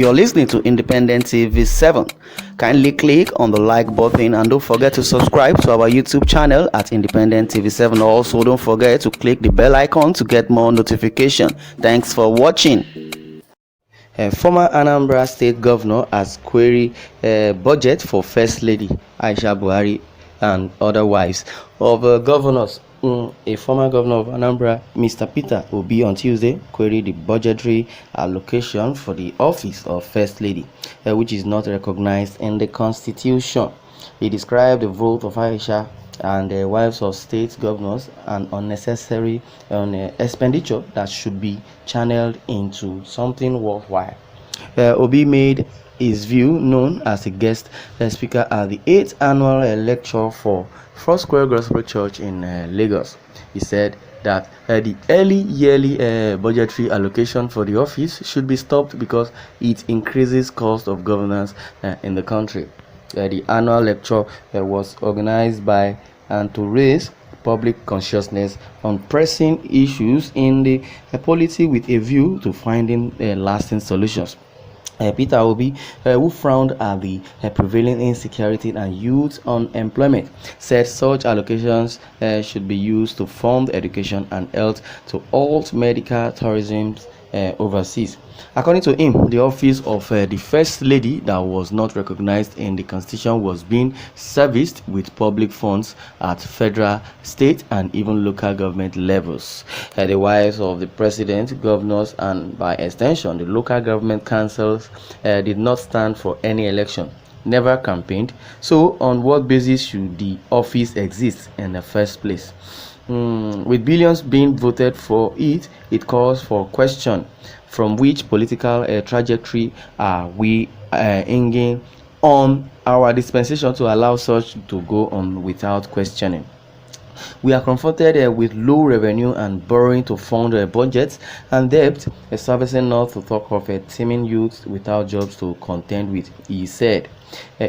You're listening to Independent TV 7. Kindly click on the like button and don't forget to subscribe to our YouTube channel at Independent TV 7. Also, don't forget to click the bell icon to get more notification. Thanks for watching. Former Anambra State Governor has queried budget for First Lady Aisha Buhari and other wives of governors. A former governor of Anambra, Mr. Peter Obi, on Tuesday queried the budgetary allocation for the office of First Lady, which is not recognized in the Constitution. He described the vote of Aisha and the wives of state governors an unnecessary expenditure that should be channeled into something worthwhile. Obi made his view known as a guest speaker at the 8th annual lecture for Foursquare Gospel Church in Lagos. He said that the early yearly budgetary allocation for the office should be stopped because it increases cost of governance in the country. The annual lecture was organized by and to raise public consciousness on pressing issues in the polity with a view to finding lasting solutions. Peter Obi, who frowned at the prevailing insecurity and youth unemployment, said such allocations should be used to fund education and health to halt medical tourism overseas. According to him, the office of the First Lady that was not recognized in the Constitution was being serviced with public funds at federal, state, and even local government levels. The wives of the president, governors, and by extension, the local government councils did not stand for any election, never campaigned. So, on what basis should the office exist in the first place? With billions being voted for it, it calls for question from which political trajectory are we hanging on our dispensation to allow such to go on without questioning. We are confronted with low revenue and borrowing to fund budgets and debt, servicing not to talk of teeming youth without jobs to contend with, he said.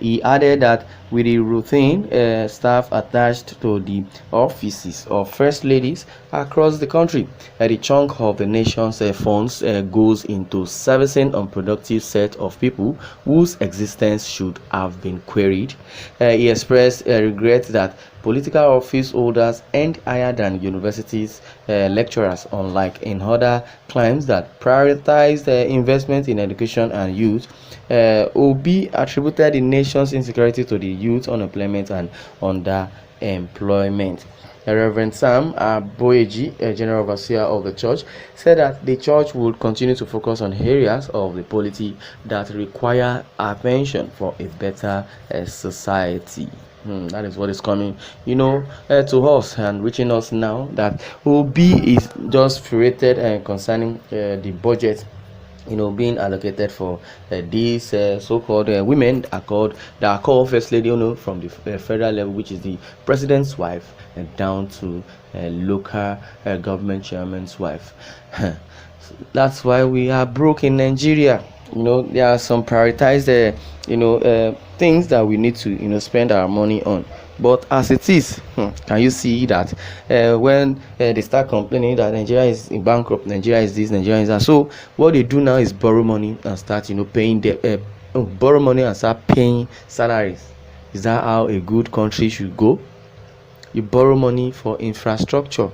He added that with the routine staff attached to the offices of first ladies across the country, the chunk of the nation's funds goes into servicing unproductive set of people whose existence should have been queried. He expressed regret that political office holders earned higher than universities lecturers, unlike in other climes that prioritized investment in education and youth. Obi attributed the nation's insecurity to the youth unemployment and underemployment. Reverend Sam Boyeji, a general overseer of the church, said that the church would continue to focus on areas of the polity that require attention for a better society. That is what is coming, to us and reaching us now, that Obi is just furiated concerning the budget being allocated for these so-called women that are called first lady, from the federal level, which is the president's wife, down to local government chairman's wife. That's why we are broke in Nigeria. There are some prioritized things that we need to spend our money on. But as it is, can you see that when they start complaining that Nigeria is in bankrupt, Nigeria is this, Nigeria is that, so what they do now is borrow money and start paying borrow money and start paying salaries. Is that how a good country should go? You borrow money for infrastructure,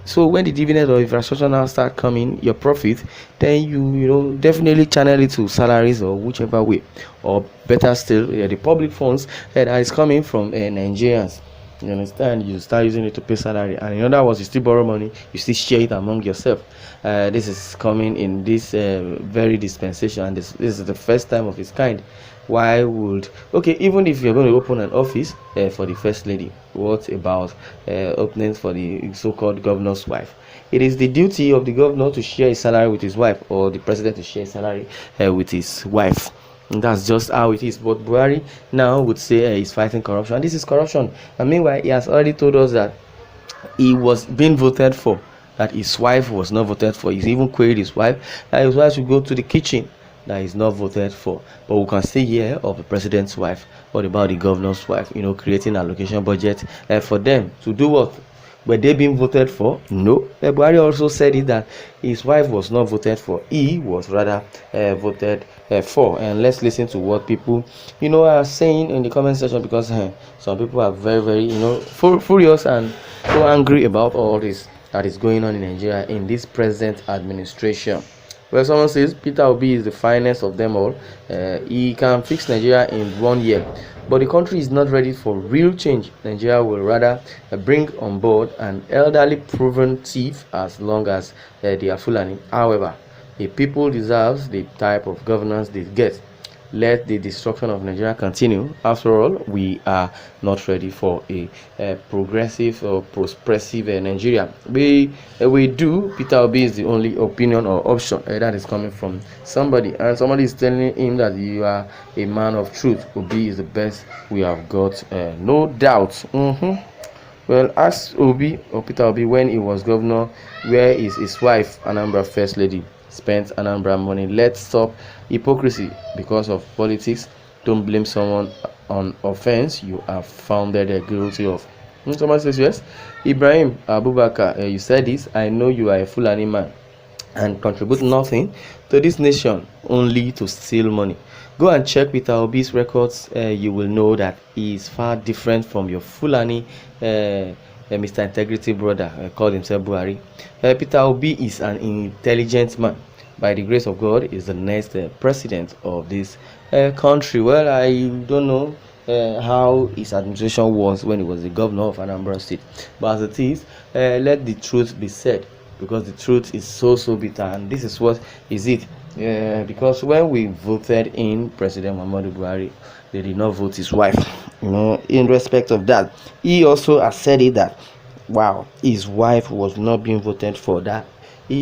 so when the dividend of infrastructure now start coming, your profit, then you definitely channel it to salaries or whichever way, or better still, the public funds that is coming from Nigerians. You understand? You start using it to pay salary, and in other words, you still borrow money, you still share it among yourself. This is coming in this very dispensation, and this is the first time of its kind. Why would even if you're going to open an office for the first lady, what about openings for the so-called governor's wife? It is the duty of the governor to share his salary with his wife, or the president to share his salary with his wife. And that's just how it is. But Buhari now would say he's fighting corruption, and this is corruption. And meanwhile, he has already told us that he was being voted for, that his wife was not voted for. He's even queried his wife that his wife should go to the kitchen, that is not voted for. But we can still hear of the president's wife. What about the governor's wife? Creating allocation budget for them to do what? Were they being voted for? No. Buhari also said it that his wife was not voted for. He was rather voted for. And let's listen to what people, are saying in the comment section, because some people are very, very, furious and so angry about all this that is going on in Nigeria in this present administration. Well, someone says Peter Obi is the finest of them all. He can fix Nigeria in 1 year. But the country is not ready for real change. Nigeria will rather bring on board an elderly proven thief as long as they are Fulani. However, the people deserves the type of governance they get. Let the destruction of Nigeria continue. After all, we are not ready for a progressive or prospective Nigeria. We do. Peter Obi is the only opinion or option that is coming from somebody, and somebody is telling him that you are a man of truth. Obi is the best we have got, no doubt. Well, ask Obi or Peter Obi when he was governor, where is his wife, Anambra First Lady? Spent Anambra money. Let's stop hypocrisy because of politics. Don't blame someone on offense you are founded guilty of. Someone says yes. Ibrahim Abubakar, you said this. I know you are a Fulani man and contribute nothing to this nation, only to steal money. Go and check Peter Obi's records. You will know that he is far different from your Fulani Mr. Integrity brother called himself Buhari. Peter Obi is an intelligent man. By the grace of God, is the next president of this country. Well, I don't know how his administration was when he was the governor of Anambra State, but as it is, let the truth be said, because the truth is so bitter, and this is what is it. Because when we voted in President Muhammadu Buhari, they did not vote his wife. In respect of that, he also has said it that his wife was not being voted for, that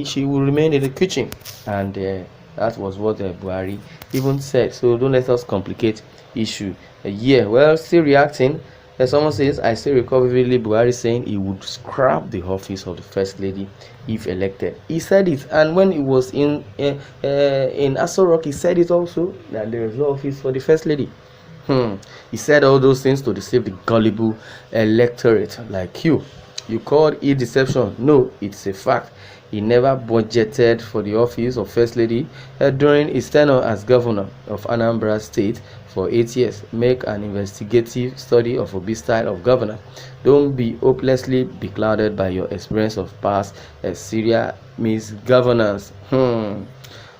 she will remain in the kitchen, and that was what Buhari even said. So don't let us complicate issue. Well, still reacting. Someone says, I still recall vividly Buhari saying he would scrap the office of the First Lady if elected. He said it, and when he was in Aso Rock, he said it also, that there is no office for the First Lady. He said all those things to deceive the gullible electorate like you. You called it deception. No, it's a fact. He never budgeted for the office of First Lady during his tenure as governor of Anambra State for 8 years. Make an investigative study of Obi's style of governance. Don't be hopelessly beclouded by your experience of past Syria misgovernance.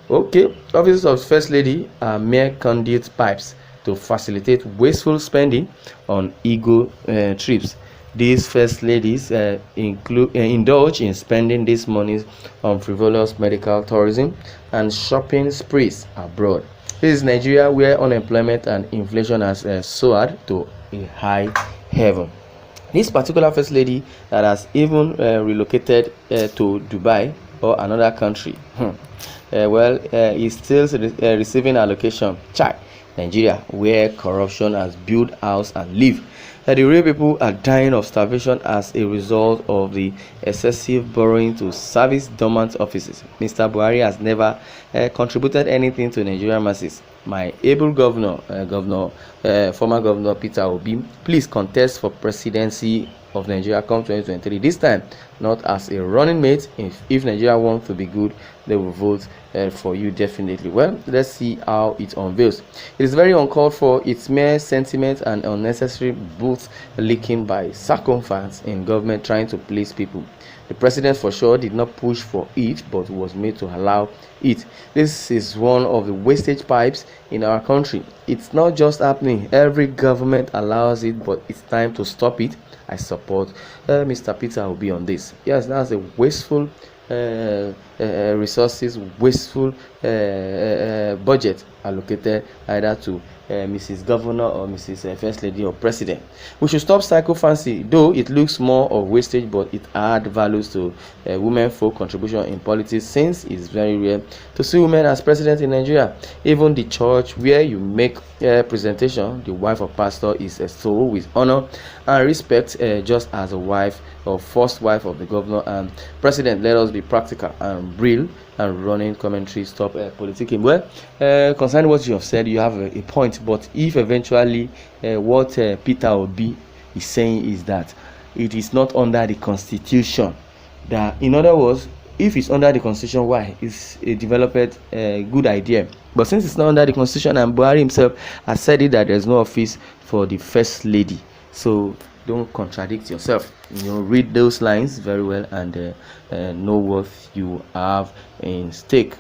Okay, offices of First Lady are mere conduit pipes to facilitate wasteful spending on ego trips. These first ladies indulge in spending these monies on frivolous medical tourism and shopping sprees abroad. This is Nigeria, where unemployment and inflation has soared to a high heaven. This particular first lady that has even relocated to Dubai or another country, is still receiving allocation. Nigeria, where corruption has built house and live. The real people are dying of starvation as a result of the excessive borrowing to service dormant offices. Mr. Buhari has never contributed anything to Nigerian masses. My able former governor Peter Obi, please contest for presidency of Nigeria come 2023. This time, not as a running mate. If Nigeria wants to be good, they will vote for you definitely. Well, let's see how it unveils. It is very uncalled for. It's mere sentiment and unnecessary booth leaking by sycophants in government trying to please people. The president for sure did not push for it, but was made to allow it. This is one of the wastage pipes in our country. It's not just happening. Every government allows it, but it's time to stop it. I support Mr. Peter Obi on this. Yes, that's a wasteful resources, wasteful budget allocated either to Mrs. Governor or Mrs. First Lady or President. We should stop sycophancy, though it looks more of wastage, but it adds values to women folk contribution in politics, since it's very rare to see women as president in Nigeria. Even the church where you make presentation, the wife of pastor is extolled with honor and respect, just as a wife or first wife of the governor and president. Let us be practical and real and running commentary. Stop politicking. Well, concerning what you have said, you have a point, but if eventually what Peter Obi is saying is that it is not under the Constitution. That, in other words, if it's under the Constitution, why? It's a developed good idea. But since it's not under the Constitution, and Buhari himself has said it that there's no office for the First Lady, so don't contradict yourself. Read those lines very well and know what you have in stake.